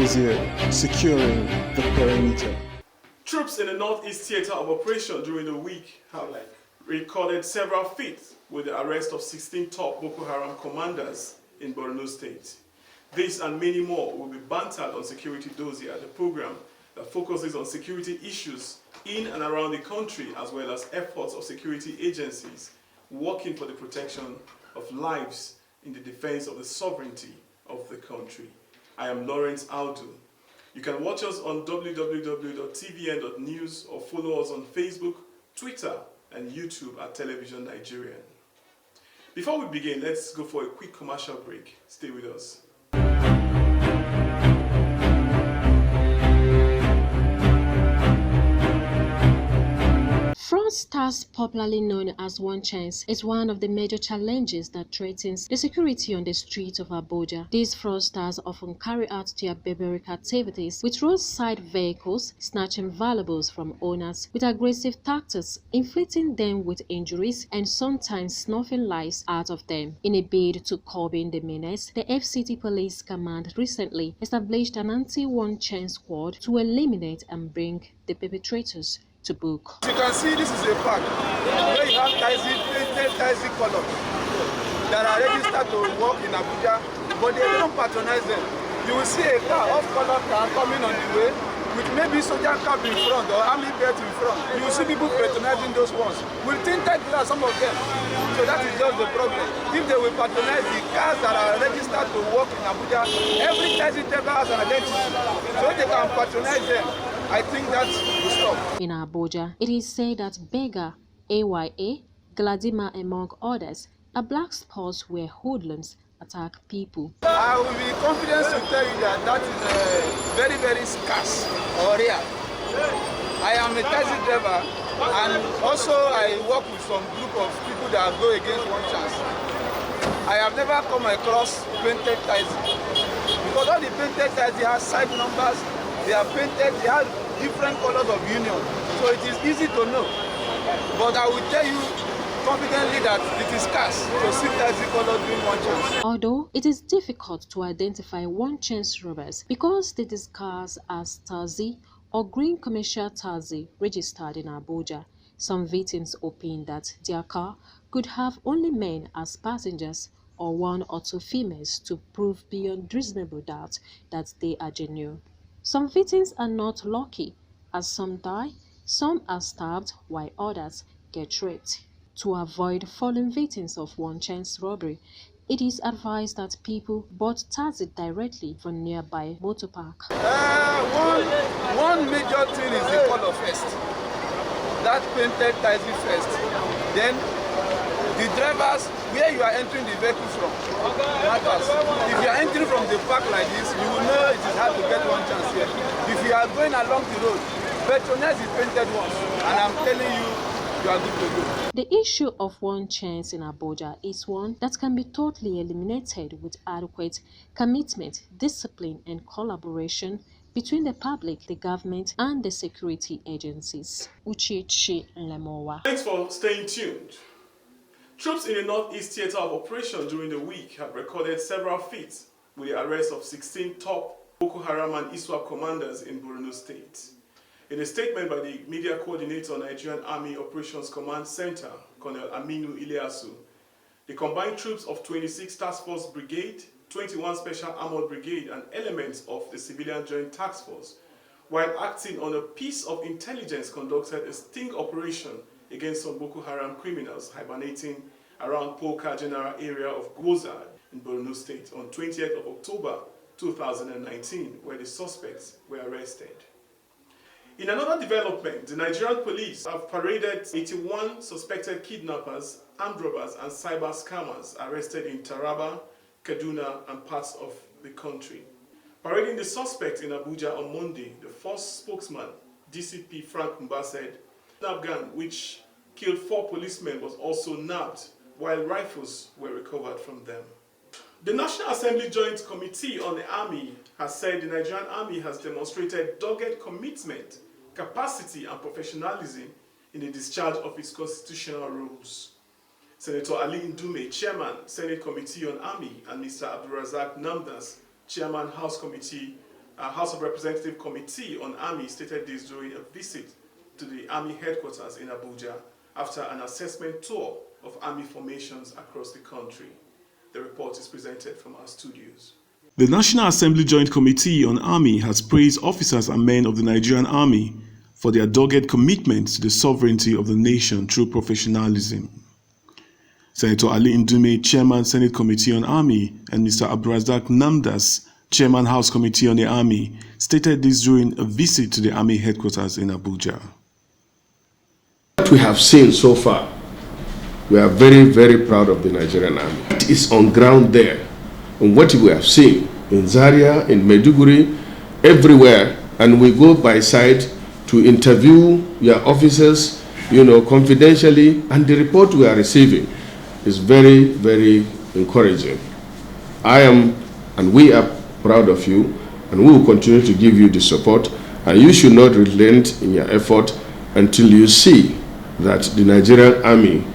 Dossier securing the perimeter. Troops in the Northeast Theater of Operation during the week have recorded several feats with the arrest of 16 top Boko Haram commanders in Borno State. This and many more will be bantered on Security Dossier, the program that focuses on security issues in and around the country, as well as efforts of security agencies working for the protection of lives in the defense of the sovereignty of the country. I am Lawrence Aldu. You can watch us on www.tvn.news or follow us on Facebook, Twitter, and YouTube at Television Nigerian. Before we begin, let's go for a quick commercial break. Stay with us. Fraudsters, popularly known as One Chance, is one of the major challenges that threatens the security on the streets of Abuja. These fraudsters often carry out their barbaric activities with roadside vehicles, snatching valuables from owners with aggressive tactics, inflicting them with injuries and sometimes snuffing lives out of them. In a bid to curb the menace, the FCT Police Command recently established an anti-One Chance squad to eliminate and bring the perpetrators to book. You can see this is a park where you have taxi colors that are registered to work in Abuja, but they don't patronize them. You will see a car, off-color car coming on the way with maybe soldier cap in front or army belt in front. You will see people patronizing those ones with tinted glass, some of them. So that is just the problem. If they will patronize the cars that are registered to work in Abuja, every taxi driver has an identity, so they can patronize them. I think that will stop. In Abuja, it is said that Beggar, AYA, Gladima, among others, are black spots where hoodlums attack people. I will be confident to tell you that that is very, very scarce or rare. I am a taxi driver, and also I work with some group of people that go against One Chance. I have never come across painted taxi, because all the painted taxi has side numbers. They are painted, they have different colors of union, so it is easy to know. But I will tell you confidently that it is scarce to see taxi colors doing One Chance. Although it is difficult to identify One Chance robbers because they disguise as taxi or green commercial taxi registered in Abuja, some victims opine that their car could have only men as passengers or one or two females to prove beyond reasonable doubt that they are genuine. Some victims are not lucky, as some die, some are stabbed, while others get raped. To avoid falling victims of One Chance robbery, it is advised that people board taxi directly from nearby motor park. One major thing is the color first. That painted taxi first. Then the drivers, where you are entering the vehicle from, matters. If you are entering from the park like this, you will know it is hard to get One Chance here. If you are going along the road, patronize the painted ones, and I'm telling you, you are good to go. The issue of One Chance in Abuja is one that can be totally eliminated with adequate commitment, discipline, and collaboration between the public, the government, and the security agencies. Uchichi Lemowa. Thanks for staying tuned. Troops in the Northeast Theater of Operation during the week have recorded several feats with the arrest of 16 top Boko Haram and ISWAP commanders in Borno State. In a statement by the media coordinator, Nigerian Army Operations Command Center, Colonel Aminu Ilyasu, the combined troops of 26 Task Force Brigade, 21 Special Armored Brigade, and elements of the Civilian Joint Task Force, while acting on a piece of intelligence, conducted a sting operation against some Boko Haram criminals hibernating around Polka General area of Goza in Borno State on 20th of October 2019, where the suspects were arrested. In another development, the Nigerian police have paraded 81 suspected kidnappers, armed robbers, and cyber scammers arrested in Taraba, Kaduna, and parts of the country. Parading the suspects in Abuja on Monday, the first spokesman, DCP Frank Mba, said the kidnap gang, which killed 4 policemen, was also nabbed, while rifles were recovered from them. The National Assembly Joint Committee on the Army has said the Nigerian Army has demonstrated dogged commitment, capacity, and professionalism in the discharge of its constitutional roles. Senator Ali Ndume, Chairman, Senate Committee on Army, and Mr. Abdulrazak Namdas, Chairman, House Committee A House of Representatives Committee on Army stated this during a visit to the Army headquarters in Abuja after an assessment tour of Army formations across the country. The report is presented from our studios. The National Assembly Joint Committee on Army has praised officers and men of the Nigerian Army for their dogged commitment to the sovereignty of the nation through professionalism. Senator Ali Ndume, Chairman Senate Committee on Army, and Mr. Abdulrazak Namdas, Chairman House Committee on the Army, stated this during a visit to the Army headquarters in Abuja. What we have seen so far, we are very, very proud of the Nigerian Army. It is on ground there. And what we have seen in Zaria, in Maiduguri, everywhere, and we go by site to interview your officers, confidentially, and the report we are receiving is very, very encouraging. I am, and we are proud of you, and we will continue to give you the support, and you should not relent in your effort until you see that the Nigerian Army,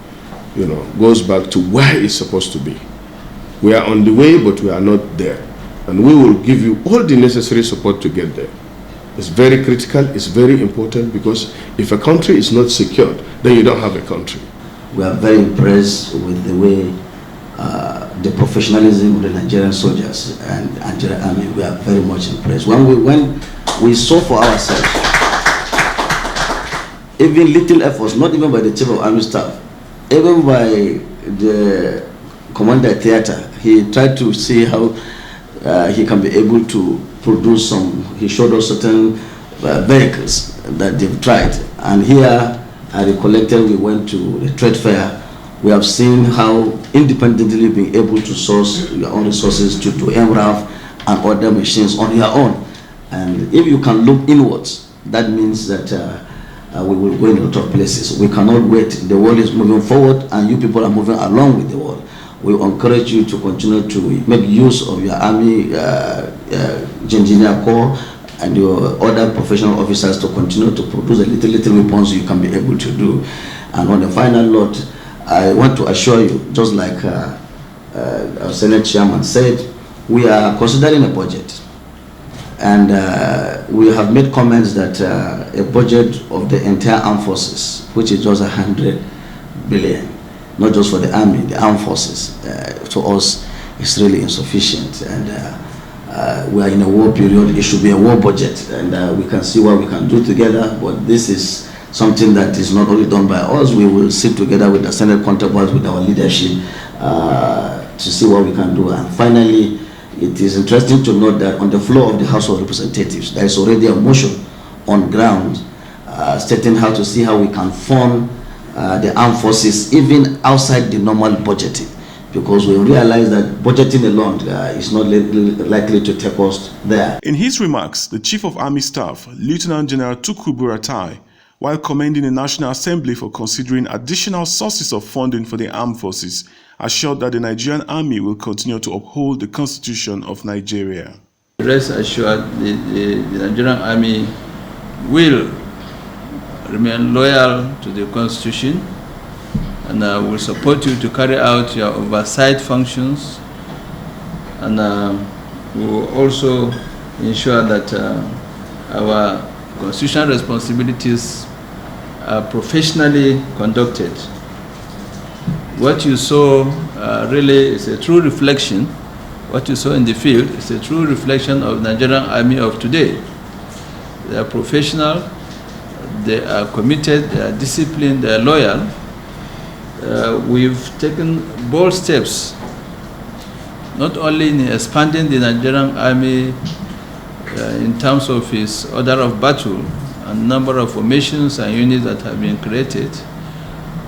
goes back to where it's supposed to be. We are on the way, but we are not there, and we will give you all the necessary support to get there. It's very critical, it's very important, because if a country is not secured, then you don't have a country. We are very impressed with the way the professionalism of the Nigerian soldiers and Nigerian Army. We are very much impressed. When we saw for ourselves, even little efforts, not even by the Chief of Army Staff, even by the Commander Theatre, he tried to see how he can be able to produce some. He showed us certain vehicles that they've tried, and here I recollected we went to the trade fair. We have seen how independently being able to source your own resources to do MRAF and other machines on your own. And if you can look inwards, that means that we will go in a lot of places. We cannot wait. The world is moving forward, and you people are moving along with the world. We encourage you to continue to make use of your Army Engineer Corps and your other professional officers to continue to produce the little weapons you can be able to do. And on the final note, I want to assure you, just like our Senate Chairman said, we are considering a budget. And we have made comments that a budget of the entire armed forces, which is just 100 billion, not just for the Army, the armed forces, to us is really insufficient. And we are in a war period. It should be a war budget, and we can see what we can do together. But this is something that is not only done by us. We will sit together with the Senate counterparts, with our leadership, to see what we can do. And finally, it is interesting to note that on the floor of the House of Representatives, there is already a motion on ground stating how to see how we can fund the armed forces even outside the normal budgeting, because we realize that budgeting alone is not likely to take us there. In his remarks, the Chief of Army Staff, Lieutenant General Tukur Buratai, while commending the National Assembly for considering additional sources of funding for the armed forces, assured that the Nigerian Army will continue to uphold the Constitution of Nigeria. Rest assured, the Nigerian Army will remain loyal to the Constitution, and will support you to carry out your oversight functions, and we will also ensure that our constitutional responsibilities are professionally conducted. What you saw really is a true reflection. What you saw in the field is a true reflection of the Nigerian Army of today. They are professional, they are committed, they are disciplined, they are loyal. We've taken bold steps, not only in expanding the Nigerian Army in terms of its order of battle and number of formations and units that have been created.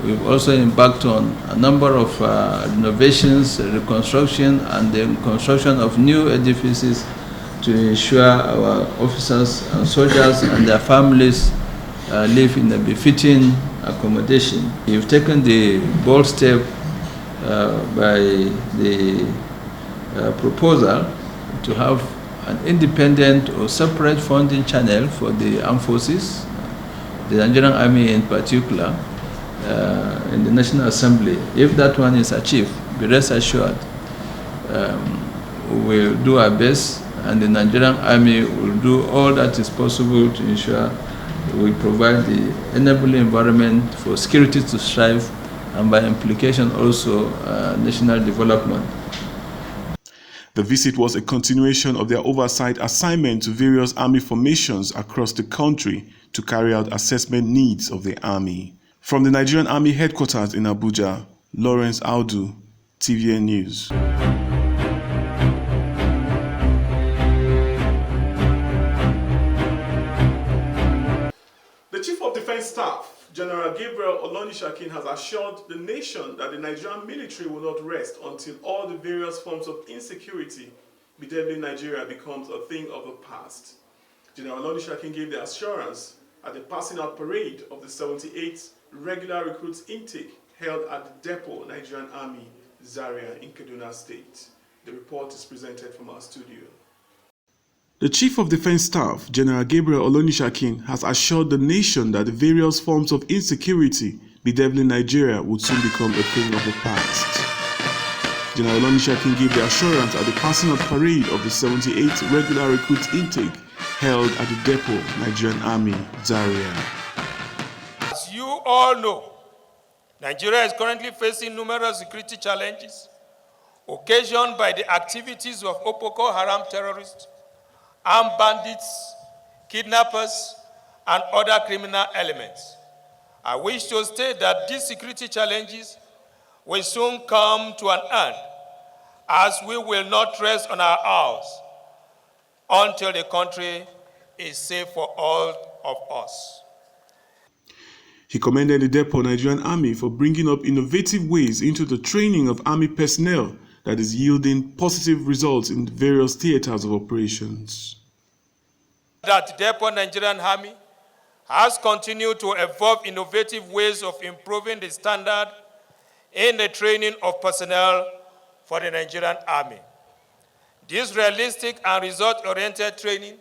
We've also embarked on a number of renovations, reconstruction, and the construction of new edifices to ensure our officers and soldiers and their families live in a befitting accommodation. We've taken the bold step by the proposal to have an independent or separate funding channel for the armed forces, the Nigerian Army in particular, in the National Assembly. If that one is achieved, be rest assured, we will do our best and the Nigerian Army will do all that is possible to ensure we provide the enabling environment for security to strive, and by implication also national development. The visit was a continuation of their oversight assignment to various army formations across the country to carry out assessment needs of the army. From the Nigerian Army headquarters in Abuja, Lawrence Audu, TVN News. The Chief of Defense Staff, General Gabriel Olonishakin, has assured the nation that the Nigerian military will not rest until all the various forms of insecurity bedeviling Nigeria becomes a thing of the past. General Olonishakin gave the assurance at the passing out parade of the 78th regular recruits intake held at the Depot Nigerian Army, Zaria in Kaduna State. The report is presented from our studio. The Chief of Defense Staff, General Gabriel Olonishakin, has assured the nation that the various forms of insecurity bedeviling Nigeria would soon become a thing of the past. General Olonishakin gave the assurance at the passing out parade of the 78th regular recruits intake held at the Depot Nigerian Army, Zaria. As you all know, Nigeria is currently facing numerous security challenges occasioned by the activities of Boko Haram terrorists, armed bandits, kidnappers, and other criminal elements. I wish to state that these security challenges will soon come to an end, as we will not rest on our oars until the country is safe for all of us. He commended the Depot Nigerian Army for bringing up innovative ways into the training of Army personnel that is yielding positive results in various theaters of operations. That Depot Nigerian Army has continued to evolve innovative ways of improving the standard in the training of personnel for the Nigerian Army. This realistic and result-oriented training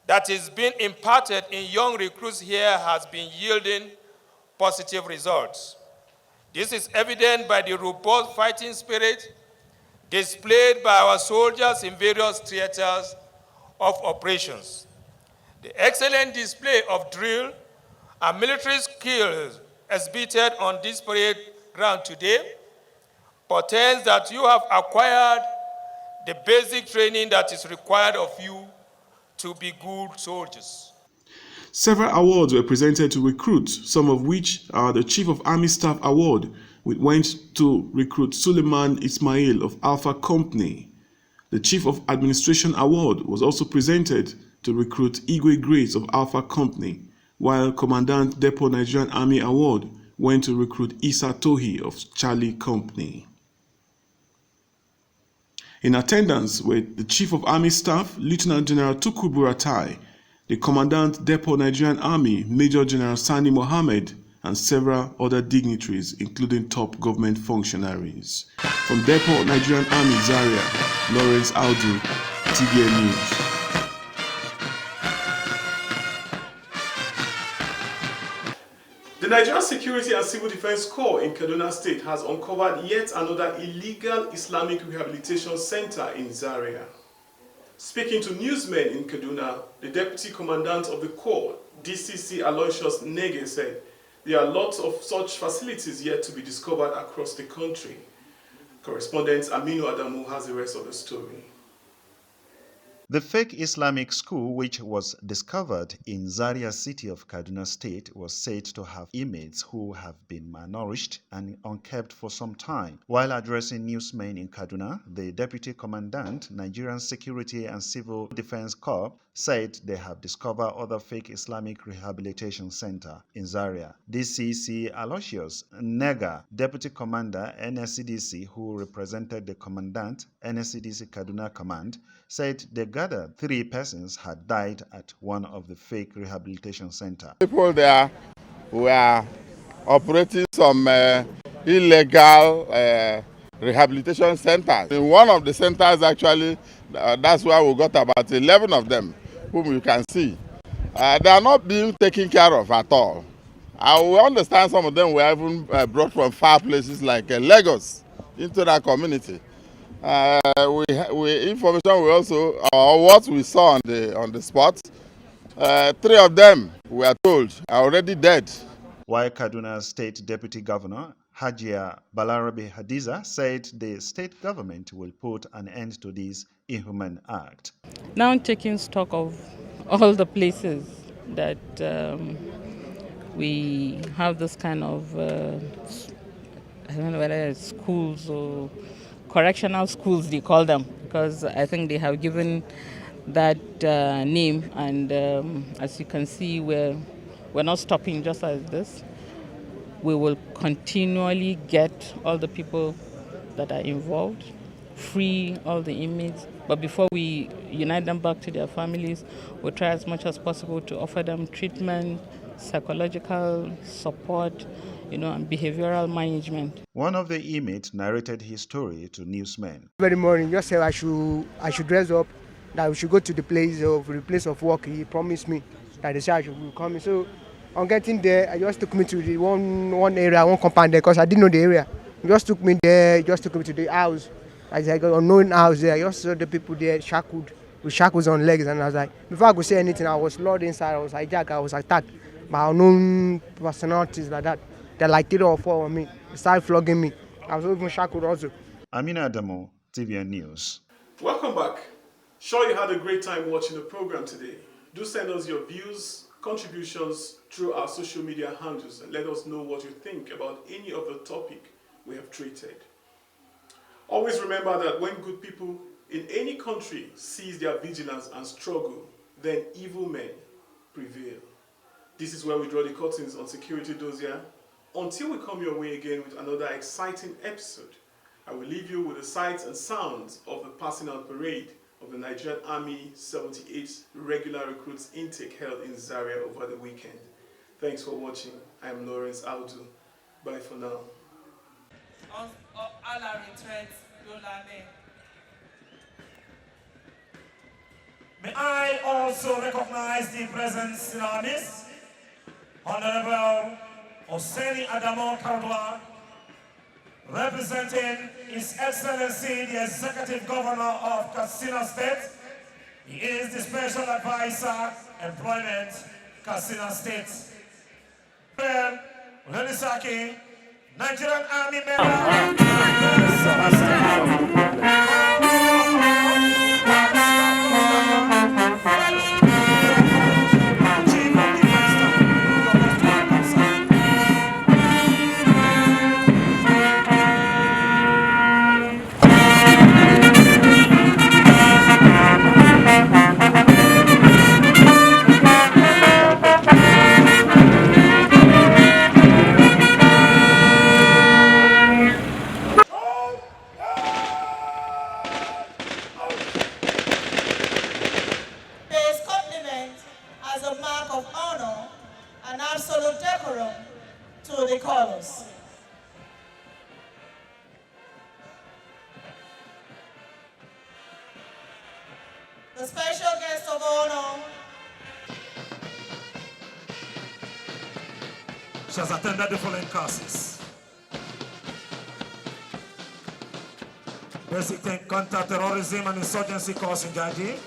that is being imparted in young recruits here has been yielding positive results. This is evident by the robust fighting spirit displayed by our soldiers in various theaters of operations. The excellent display of drill and military skills exhibited on this parade ground today portends that you have acquired the basic training that is required of you to be good soldiers. Several awards were presented to recruits, some of which are the Chief of Army Staff Award, which went to recruit Suleiman Ismail of Alpha Company. The Chief of Administration Award was also presented to recruit Igwe Grace of Alpha Company, while Commandant Depot Nigerian Army Award went to recruit Isa Tohi of Charlie Company. In attendance were the Chief of Army Staff, Lieutenant General Tukur Buratai, the Commandant Depot Nigerian Army, Major General Sani Mohammed, and several other dignitaries, including top government functionaries. From Depot Nigerian Army, Zaria, Lawrence Audu, TVN News. The Nigerian Security and Civil Defense Corps in Kaduna State has uncovered yet another illegal Islamic rehabilitation center in Zaria. Speaking to newsmen in Kaduna, the Deputy Commandant of the Corps, DCC Aloysius Nege, said there are lots of such facilities yet to be discovered across the country. Correspondent Aminu Adamu has the rest of the story. The fake Islamic school, which was discovered in Zaria city of Kaduna State, was said to have inmates who have been malnourished and unkept for some time. While addressing newsmen in Kaduna, the Deputy Commandant, Nigerian Security and Civil Defense Corps, said they have discovered other fake Islamic rehabilitation center in Zaria. DCC Aloysius Nega, Deputy Commander, NSCDC, who represented the Commandant, NSCDC Kaduna Command, said they gathered 3 persons had died at one of the fake rehabilitation center. People there were operating some illegal rehabilitation centers. In one of the centers, actually, that's where we got about 11 of them, whom you can see. They are not being taken care of at all. I will understand some of them were even brought from far places like Lagos into that community. Information we also, or what we saw on the spot, 3 of them, we are told, are already dead. While Kaduna State Deputy Governor Hajia Balarabe Hadiza said the state government will put an end to this inhuman act. Now taking stock of all the places that we have this kind of, I don't know whether it's schools or correctional schools they call them, because I think they have given that name, and as you can see, we're not stopping just as this. We will continually get all the people that are involved, free all the inmates, but before we unite them back to their families, we'll try as much as possible to offer them treatment, psychological support, and behavioral management. One of the inmates narrated his story to newsmen. Every morning, just said I should dress up, that we should go to the place of work. He promised me that the charge will come. So on getting there, I just took me to the one area, one compound there, because I didn't know the area. He just took me there, he just took me to the house. I was like, unknown house there. I just saw the people there shackled, with shackles on legs, and I was like, before I could say anything, I was lured inside, I was hijacked, I was attacked by unknown personalities like that. They're like 3 or 4 on me. They started flogging me. I was even shackled also. Amina Adamo, TVN News. Welcome back. Sure you had a great time watching the program today. Do send us your views, contributions through our social media handles, and let us know what you think about any of the topic we have treated. Always remember that when good people in any country cease their vigilance and struggle, then evil men prevail. This is where we draw the curtains on Security Dossier. Until we come your way again with another exciting episode, I will leave you with the sights and sounds of the passing out parade of the Nigerian Army 78th Regular Recruits Intake held in Zaria over the weekend. Thanks for watching. I am Lawrence Audu. Bye for now. May I also recognize the presence in our midst, Honorable Oseni Adamo Kardwa, representing His Excellency the Executive Governor of Katsina State. He is the Special Advisor, Employment, Katsina State. Ben Lenisaki, Nigerian Army The special guest of honor. She has attended the following courses: Basic Counter-Terrorism and Insurgency course in Jaji,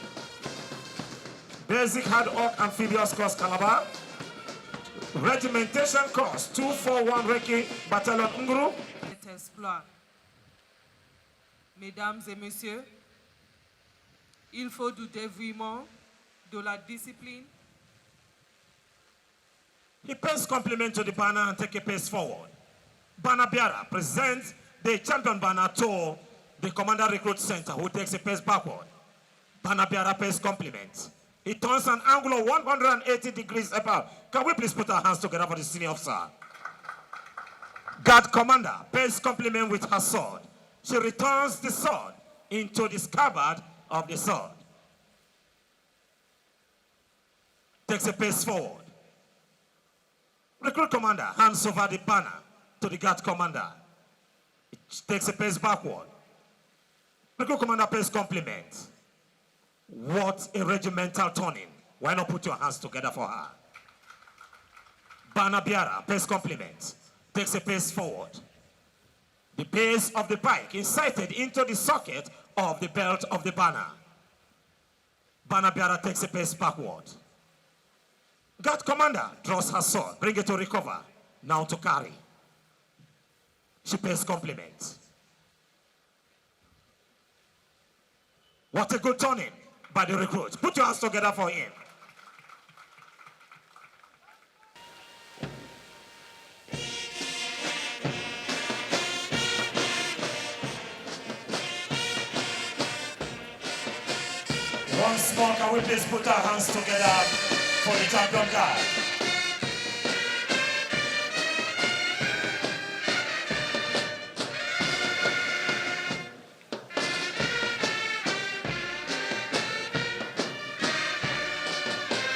Basic Hard Arc Amphibious course Calabar, Regimentation course 241 Reki Battalion Nguru. Mesdames et messieurs, il faut du dévouement, de la discipline. He pays compliment to the banner and take a pace forward. Banner Biara presents the champion banner to the Commander Recruit Center, who takes a pace backward. Banner Biara pays compliment. He turns an angle of 180 degrees above. Can we please put our hands together for the senior officer? Guard Commander pays compliment with her sword. She returns the sword into the scabbard of the sword. Takes a pace forward. Recruit Commander hands over the banner to the Guard Commander. It takes a pace backward. Recruit Commander pays compliment. What a regimental turning. Why not put your hands together for her? Banner Biara pays compliment. Takes a pace forward. The base of the pike inserted into the socket of the belt of the banner. Banner bearer takes a pace backward. Guard commander draws her sword, bring it to recover, now to carry. She pays compliment. What a good turning by the recruit. Put your hands together for him. Once more, can we please put our hands together for the champion guard?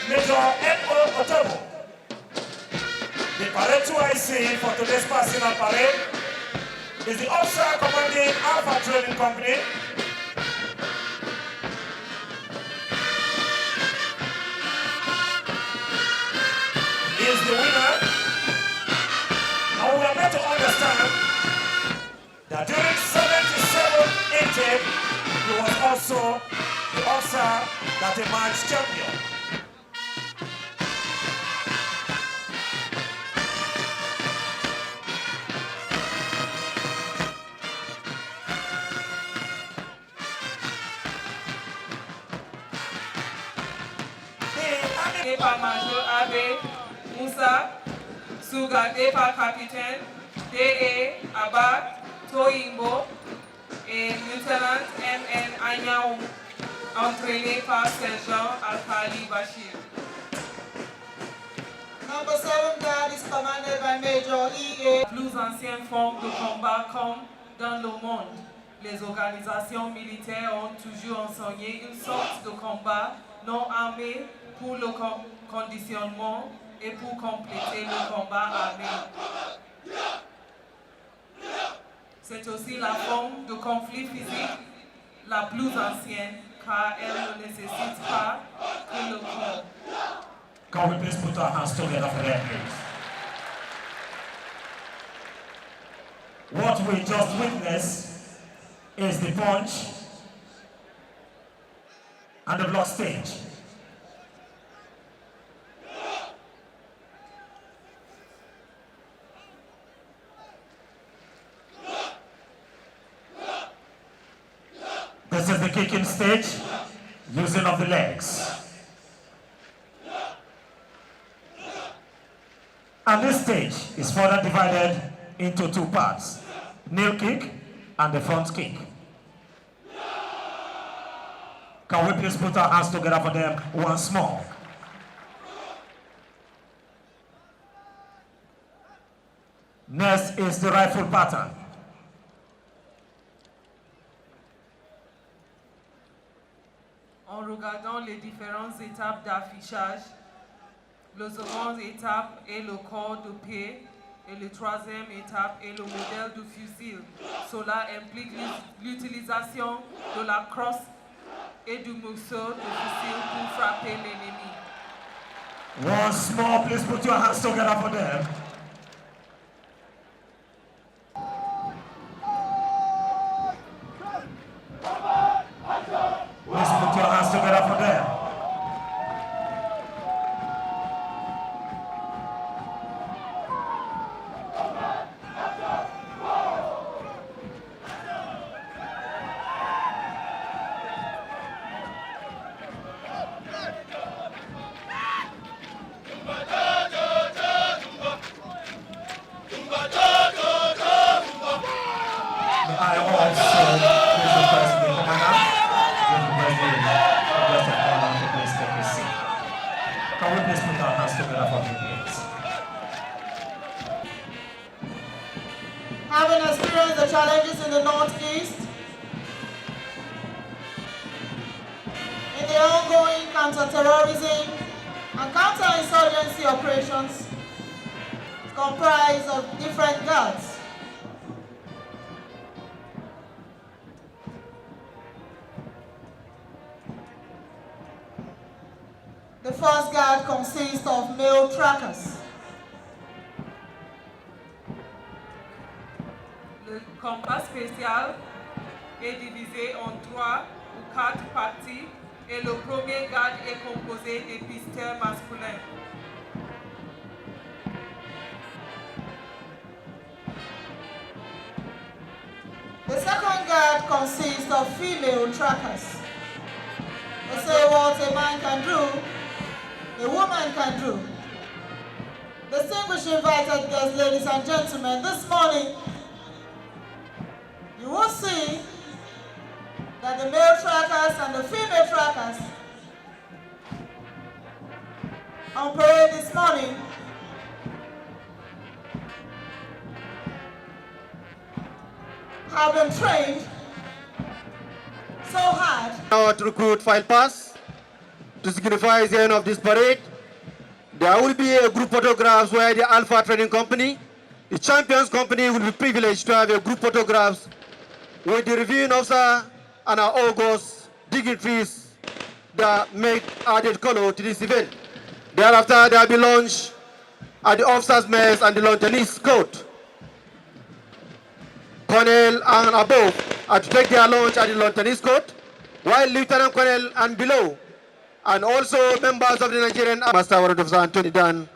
Major N.O. Otobo. The parade 2IC for today's personal parade is the officer commanding Alpha Trading Company. Is the winner, and we are meant to understand that during 77 intake, he was also the officer that emerged champion. Départ Major Abbé Moussa, Souga Départ Capitaine, D.A. Abad Toyimbo et Lieutenant M.N. Agnaou, entraîné par Sergent Alkali Bashir. Number 7 guard is commanded by Major E.A. Plus anciennes formes de combat comme dans le monde. Les organisations militaires ont toujours enseigné une sorte de combat non armé pour le conditionnement et pour compléter le combat armé. C'est aussi la forme de conflit physique la plus ancienne car elle ne nécessite pas que le corps. Can we please put our hands together for that, please? What we just witnessed is the punch and the block stage. This is the kicking stage, using of the legs. And this stage is further divided into two parts, knee kick and the front kick. Can we please put our hands together for them once more? Next is the rifle pattern. En regardant les différentes étapes d'affichage, la seconde étape est le corps de pied et la troisième étape est le modèle de fusil. Cela implique l'utilisation de la crosse et du morceau de fusil pour frapper l'ennemi. Once more, please put your hands together for them. Please put your hands together for them. I also please request the commander, to please take a seat. Can we please put our hands together for me, please? Having experienced the challenges in the Northeast, in the ongoing counter-terrorism and counter-insurgency operations comprised of different guards. The first guard consists of male trackers. Le combat spécial est divisé en 3 ou 4 parties et le premier garde est composé de pisteurs masculins. The second guard consists of female trackers. They say what a man can do, a woman can do. Distinguished invited guests, ladies and gentlemen, this morning you will see that the male trackers and the female trackers on parade this morning have been trained so hard. Now to recruit file pass to signify the end of this parade. There will be a group photographs where the Alpha Trading Company, the Champions Company, will be privileged to have a group photographs with the reviewing officer and our August dignitaries that make added color to this event. Thereafter, there will be lunch at the officers' mess and the Lontanese court. Colonel and above are to take their lunch at the Lontanese court, while Lieutenant Colonel and below, and also members of the Nigerian Master Warrant Officer Anthony Dan,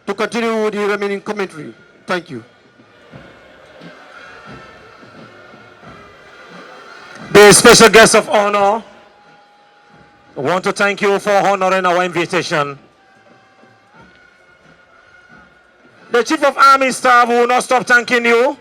to continue with the remaining commentary. Thank you. The special guest of honor, I want to thank you for honoring our invitation. The Chief of Army Staff will not stop thanking you